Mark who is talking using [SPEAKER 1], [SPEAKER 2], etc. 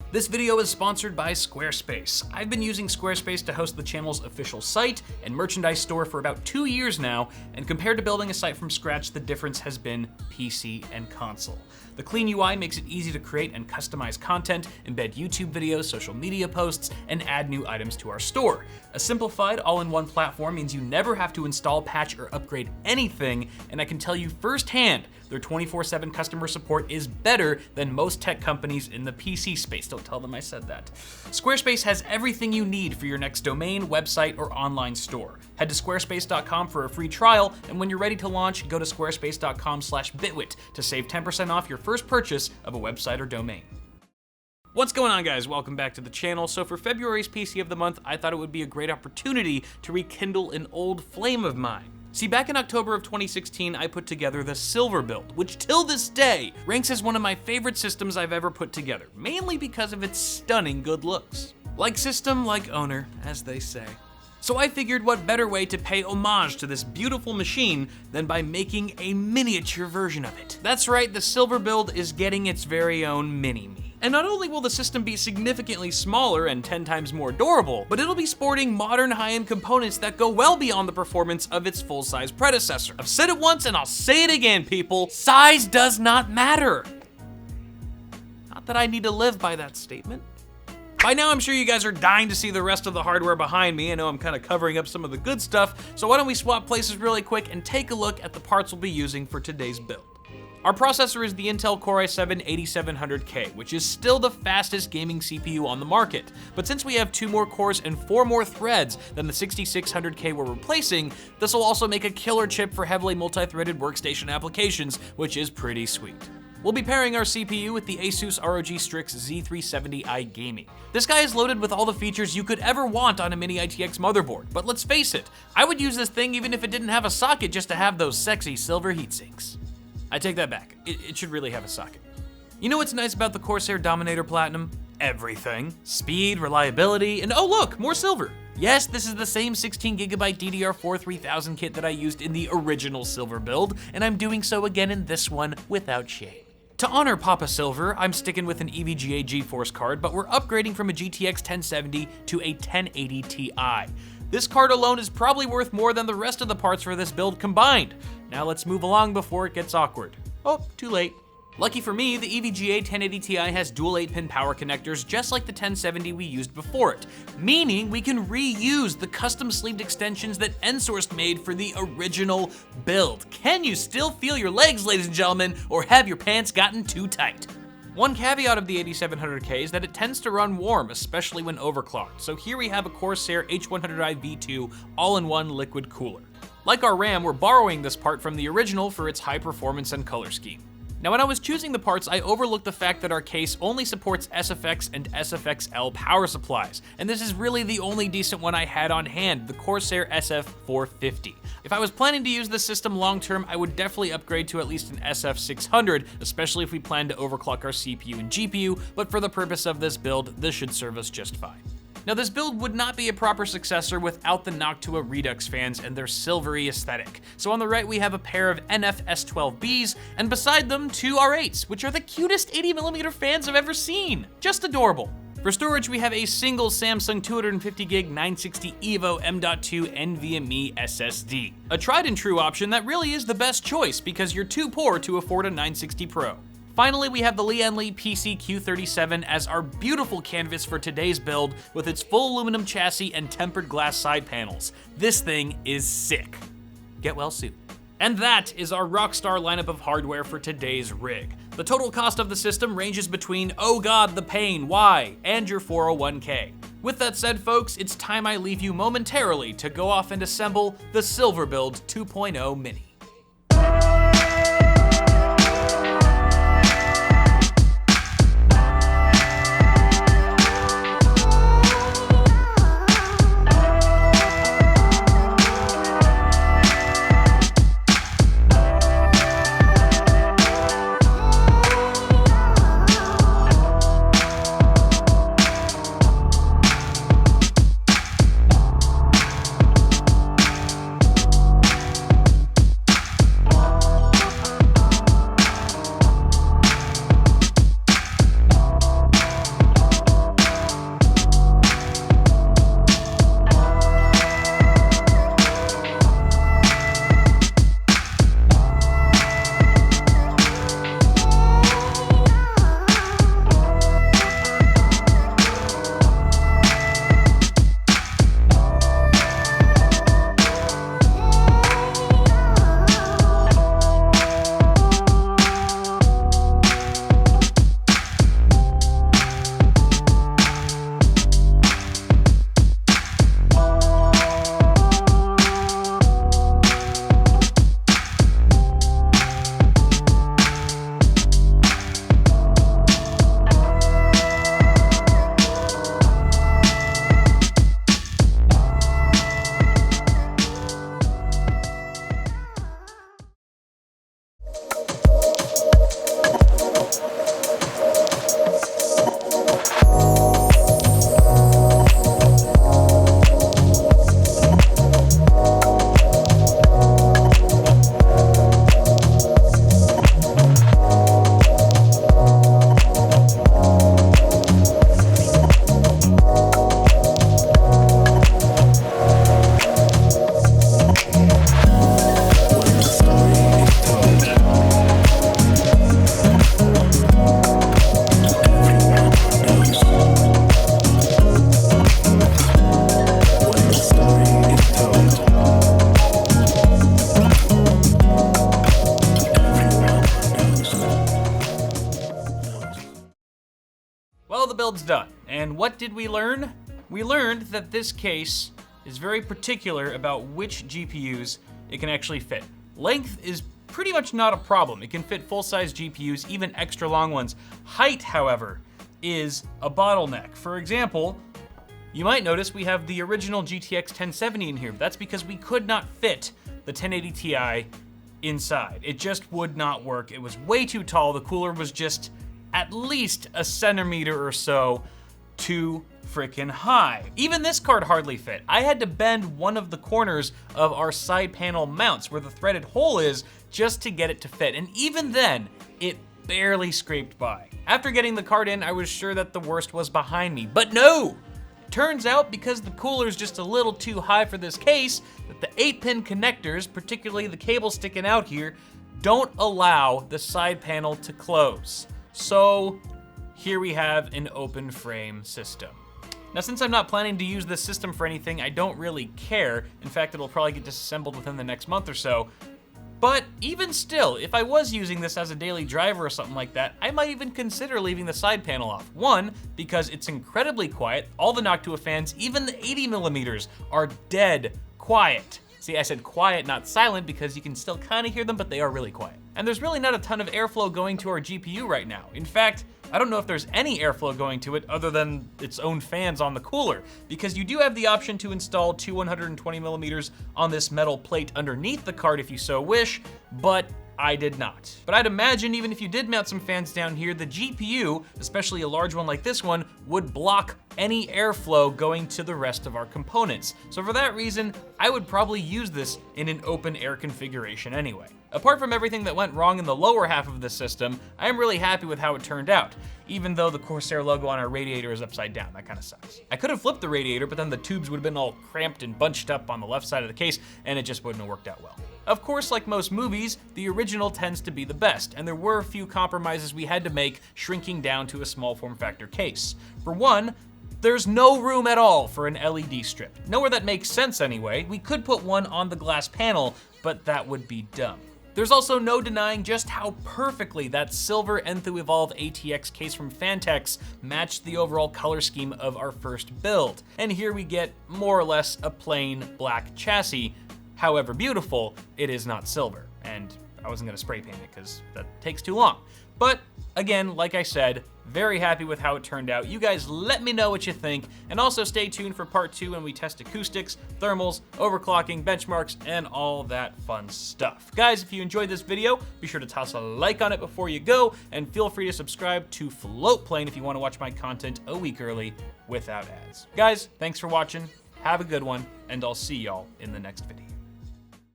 [SPEAKER 1] This video is sponsored by Squarespace. I've been using Squarespace to host the channel's official site and merchandise store for about 2 years now, and compared to building a site from scratch, the difference has been PC and console. The clean UI makes it easy to create and customize content, embed YouTube videos, social media posts, and add new items to our store. A simplified all-in-one platform means you never have to install, patch, or upgrade anything, and I can tell you firsthand, their 24/7 customer support is better than most tech companies in the PC space. Don't tell them I said that. Squarespace has everything you need for your next domain, website, or online store. Head to squarespace.com for a free trial, and when you're ready to launch, go to squarespace.com/bitwit to save 10% off your first purchase of a website or domain. What's going on, guys? Welcome back to the channel. So for February's PC of the month, I thought it would be a great opportunity to rekindle an old flame of mine. See, back in October of 2016, I put together the Silver build, which till this day ranks as one of my favorite systems I've ever put together, mainly because of its stunning good looks. Like system, like owner, as they say. So I figured what better way to pay homage to this beautiful machine than by making a miniature version of it. That's right, the Silver build is getting its very own mini-me. And not only will the system be significantly smaller and 10 times more durable, but it'll be sporting modern high-end components that go well beyond the performance of its full-size predecessor. I've said it once and I'll say it again, people. Size does not matter. Not that I need to live by that statement. By now, I'm sure you guys are dying to see the rest of the hardware behind me. I know I'm kind of covering up some of the good stuff, so why don't we swap places really quick and take a look at the parts we'll be using for today's build. Our processor is the Intel Core i7-8700K, which is still the fastest gaming CPU on the market. But since we have 2 more cores and 4 more threads than the 6600K we're replacing, this will also make a killer chip for heavily multi-threaded workstation applications, which is pretty sweet. We'll be pairing our CPU with the Asus ROG Strix Z370i Gaming. This guy is loaded with all the features you could ever want on a mini ITX motherboard, but let's face it, I would use this thing even if it didn't have a socket just to have those sexy silver heatsinks. I take that back. It should really have a socket. You know what's nice about the Corsair Dominator Platinum? Everything. Speed, reliability, and oh look, more silver. Yes, this is the same 16GB DDR4 3000 kit that I used in the original Silver build, and I'm doing so again in this one without shame. To honor Papa Silver, I'm sticking with an EVGA GeForce card, but we're upgrading from a GTX 1070 to a 1080 Ti. This card alone is probably worth more than the rest of the parts for this build combined. Now let's move along before it gets awkward. Oh, too late. Lucky for me, the EVGA 1080 Ti has dual 8-pin power connectors just like the 1070 we used before it, meaning we can reuse the custom sleeved extensions that NSource made for the original build. Can you still feel your legs, ladies and gentlemen, or have your pants gotten too tight? One caveat of the 8700K is that it tends to run warm, especially when overclocked, so here we have a Corsair H100i V2 all-in-one liquid cooler. Like our RAM, we're borrowing this part from the original for its high performance and color scheme. Now, when I was choosing the parts, I overlooked the fact that our case only supports SFX and SFXL power supplies, and this is really the only decent one I had on hand, the Corsair SF450. If I was planning to use this system long term, I would definitely upgrade to at least an SF600, especially if we plan to overclock our CPU and GPU, but for the purpose of this build, this should serve us just fine. Now, this build would not be a proper successor without the Noctua Redux fans and their silvery aesthetic. So on the right, we have a pair of NF S12Bs, and beside them, 2 R8s, which are the cutest 80mm fans I've ever seen. Just adorable. For storage, we have a single Samsung 250GB 960 EVO M.2 NVMe SSD. A tried and true option that really is the best choice because you're too poor to afford a 960 Pro. Finally, we have the Lianli PC-Q37 as our beautiful canvas for today's build with its full aluminum chassis and tempered glass side panels. This thing is sick. Get well soon. And that is our rockstar lineup of hardware for today's rig. The total cost of the system ranges between, oh god, the pain, why, and your 401k. With that said, folks, it's time I leave you momentarily to go off and assemble the Silver Build 2.0 Mini. build's done. And what did we learn? We learned that this case is very particular about which GPUs it can actually fit. Length is pretty much not a problem. It can fit full-size GPUs, even extra long ones. Height, however, is a bottleneck. For example, you might notice we have the original GTX 1070 in here. That's because we could not fit the 1080 Ti inside. It just would not work. It was way too tall. The cooler was just at least a centimeter or so too freaking high. Even this card hardly fit. I had to bend one of the corners of our side panel mounts where the threaded hole is just to get it to fit. And even then, it barely scraped by. After getting the card in, I was sure that the worst was behind me, but no! Turns out, because the cooler's just a little too high for this case, that the 8-pin connectors, particularly the cable sticking out here, don't allow the side panel to close. So here we have an open frame system. Now, since I'm not planning to use this system for anything, I don't really care. In fact, it'll probably get disassembled within the next month or so. But even still, if I was using this as a daily driver or something like that, I might even consider leaving the side panel off. One, because it's incredibly quiet. All the Noctua fans, even the 80mm, are dead quiet. See, I said quiet, not silent, because you can still kind of hear them, but they are really quiet. And there's really not a ton of airflow going to our GPU right now. In fact, I don't know if there's any airflow going to it other than its own fans on the cooler, because you do have the option to install two 120mm on this metal plate underneath the card if you so wish, but I did not. But I'd imagine even if you did mount some fans down here, the GPU, especially a large one like this one, would block any airflow going to the rest of our components. So for that reason, I would probably use this in an open air configuration anyway. Apart from everything that went wrong in the lower half of the system, I am really happy with how it turned out, even though the Corsair logo on our radiator is upside down. That kind of sucks. I could have flipped the radiator, but then the tubes would have been all cramped and bunched up on the left side of the case, and it just wouldn't have worked out well. Of course, like most movies, the original tends to be the best, and there were a few compromises we had to make shrinking down to a small form factor case. For one, there's no room at all for an LED strip. Nowhere that makes sense anyway. We could put one on the glass panel, but that would be dumb. There's also no denying just how perfectly that silver Enthoo Evolve ATX case from Fantex matched the overall color scheme of our first build. And here we get more or less a plain black chassis. However beautiful, it is not silver. And I wasn't gonna spray paint it because that takes too long. But again, like I said, very happy with how it turned out. You guys let me know what you think, and also stay tuned for part 2 when we test acoustics, thermals, overclocking, benchmarks, and all that fun stuff. Guys, if you enjoyed this video, be sure to toss a like on it before you go, and feel free to subscribe to FLOATPLANE if you want to watch my content a week early without ads. Guys, thanks for watching, have a good one, and I'll see y'all in the next video.